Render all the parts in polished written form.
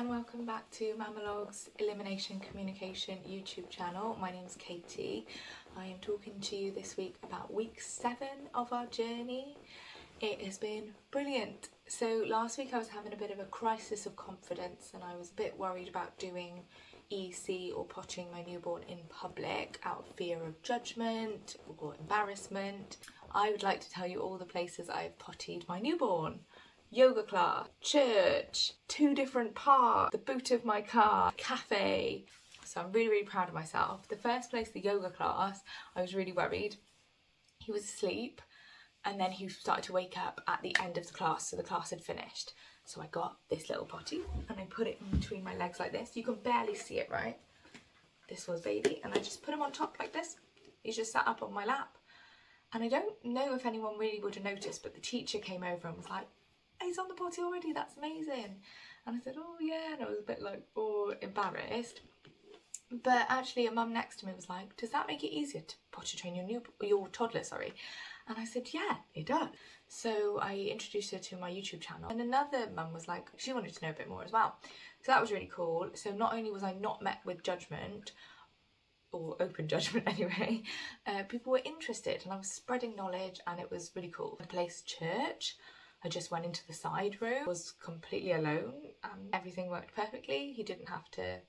and welcome back to Mamalog's Elimination Communication YouTube channel. My name's Katie. I am talking to you this week about week 7 of our journey. It has been brilliant. So last week I was having a bit of a crisis of confidence and I was a bit worried about doing EC or pottying my newborn in public out of fear of judgment or embarrassment. I would like to tell you all the places I've pottied my newborn. Yoga class, church, 2 different parks, the boot of my car, cafe. So I'm really proud of myself. The first place, the yoga class, I was really worried. He was asleep and then he started to wake up at the end of the class, so the class had finished. So I got this little potty and I put it in between my legs like this. You can barely see it, right? This was baby, and I just put him on top like this. He just sat up on my lap. And I don't know if anyone really would have noticed, but the teacher came over and was like, he's on the potty already, that's amazing. And I said, oh yeah, and I was a bit like, oh, embarrassed. But actually a mum next to me was like, does that make it easier to potty train your toddler, sorry? And I said, yeah, it does. So I introduced her to my YouTube channel, and another mum was like, she wanted to know a bit more as well. So that was really cool. So not only was I not met with judgment, or open judgment anyway, people were interested and I was spreading knowledge and it was really cool. The place church, I just went into the side room, was completely alone and everything worked perfectly. He didn't have to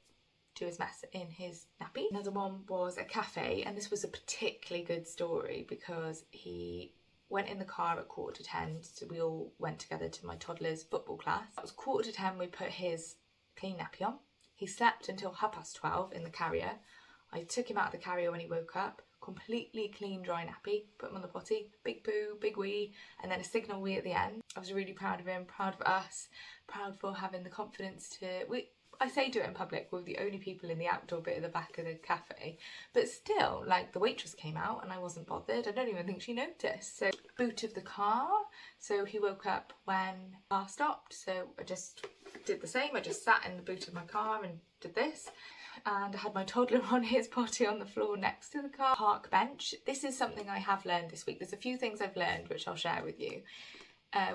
do his mess in his nappy. Another one was a cafe, and this was a particularly good story because he went in the car at 10:15, so we all went together to my toddler's football class. It was 10:15, we put his clean nappy on. He slept until 12:30 in the carrier. I took him out of the carrier when he woke up, completely clean, dry nappy, put him on the potty, big poo, big wee, and then a signal wee at the end. I was really proud of him, proud of us, proud for having the confidence to... I say do it in public, we're the only people in the outdoor bit at the back of the cafe, but still, like, the waitress came out and I wasn't bothered. I don't even think she noticed. So, boot of the car, so he woke up when the car stopped, so I just did the same. I just sat in the boot of my car and did this. And I had my toddler on his potty on the floor next to the car. Park bench. This is something I have learned this week. There's a few things I've learned which I'll share with you.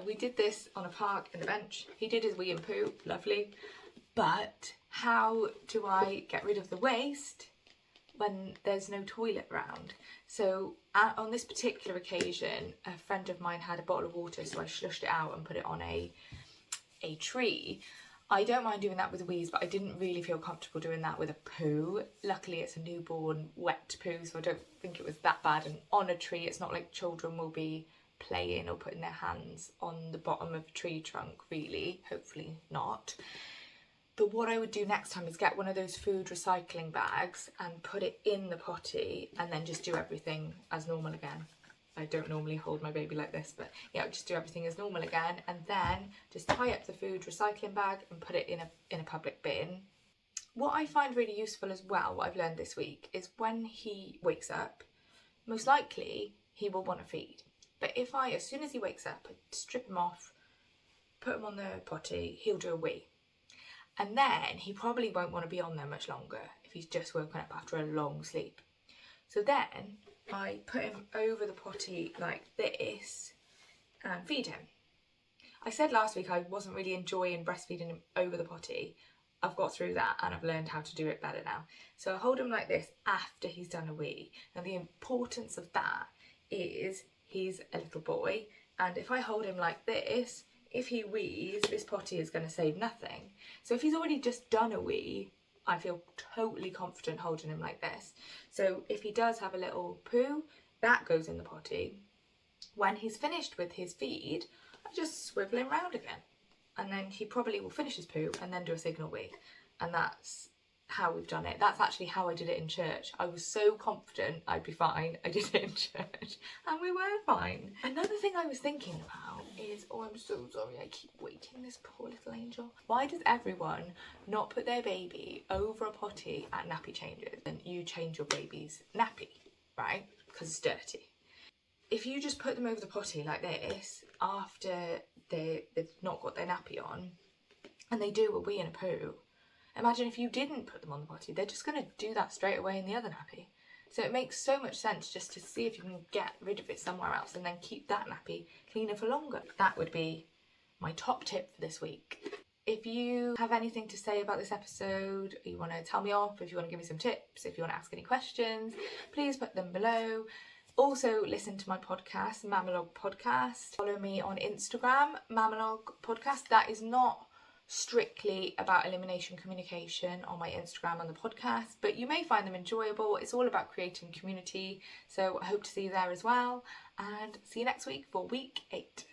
We did this on a park in the bench. He did his wee and poo, lovely. But how do I get rid of the waste when there's no toilet around? So on this particular occasion, a friend of mine had a bottle of water, so I slushed it out and put it on a tree. I don't mind doing that with wees, but I didn't really feel comfortable doing that with a poo. Luckily it's a newborn wet poo, so I don't think it was that bad. And on a tree, it's not like children will be playing or putting their hands on the bottom of a tree trunk, really, hopefully not. But what I would do next time is get one of those food recycling bags and put it in the potty and then just do everything as normal again. I don't normally hold my baby like this, but yeah, I'll just do everything as normal again, and then just tie up the food recycling bag and put it in a public bin. What I find really useful as well, what I've learned this week, is when he wakes up, most likely he will want to feed. But if as soon as he wakes up, I strip him off, put him on the potty, he'll do a wee. And then he probably won't want to be on there much longer if he's just woken up after a long sleep. So then I put him over the potty like this and feed him. I said last week I wasn't really enjoying breastfeeding him over the potty. I've got through that and I've learned how to do it better now. So I hold him like this after he's done a wee. Now the importance of that is he's a little boy, and if I hold him like this, if he wees, this potty is going to save nothing. So if he's already just done a wee, I feel totally confident holding him like this. So if he does have a little poo, that goes in the potty. When he's finished with his feed, I just swivel him round again. And then he probably will finish his poo and then do a signal wee. And that's how we've done it. That's actually how I did it in church. I was so confident I'd be fine. I did it in church and we were fine. Another thing I was thinking about is, oh, I'm so sorry, I keep waking this poor little angel. Why does everyone not put their baby over a potty at nappy changes and you change your baby's nappy, right? Because it's dirty. If you just put them over the potty like this after they've not got their nappy on and they do a wee and a poo, imagine if you didn't put them on the potty, they're just going to do that straight away in the other nappy. So it makes so much sense just to see if you can get rid of it somewhere else and then keep that nappy cleaner for longer. That would be my top tip for this week. If you have anything to say about this episode, or you want to tell me off, if you want to give me some tips, if you want to ask any questions, please put them below. Also, listen to my podcast, Mamalog Podcast. Follow me on Instagram, Mamalog Podcast. That is not strictly about elimination communication on my Instagram and the podcast, but you may find them enjoyable. It's all about creating community, so I hope to see you there as well, and see you next week for week 8.